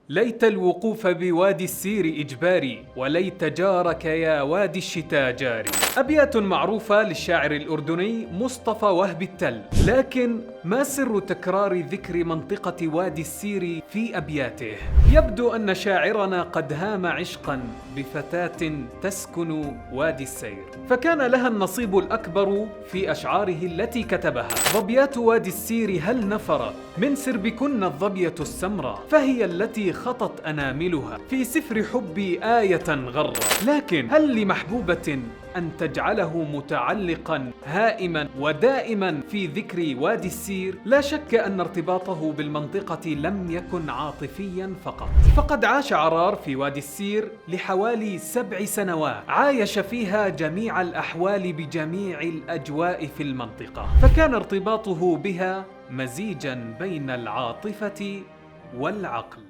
ليت الوقوف بوادي السير إجباري، وليت جارك يا وادي الشتاء جاري. أبيات معروفة للشاعر الأردني مصطفى وهب التل، لكن ما سر تكرار ذكر منطقة وادي السير في أبياته؟ يبدو أن شاعرنا قد هام عشقا بفتاة تسكن وادي السير، فكان لها النصيب الأكبر في أشعاره التي كتبها. ظبيات وادي السير هل نفرت من سربكن الظبية السمراء، فهي التي خطت أناملها في سفر حبي آية غرة. لكن هل لمحبوبة أن تجعله متعلقا هائما ودائما في ذكر وادي السير؟ لا شك أن ارتباطه بالمنطقة لم يكن عاطفيا فقط، فقد عاش عرار في وادي السير لحوالي 7 سنوات، عايش فيها جميع الأحوال بجميع الأجواء في المنطقة، فكان ارتباطه بها مزيجا بين العاطفة والعقل.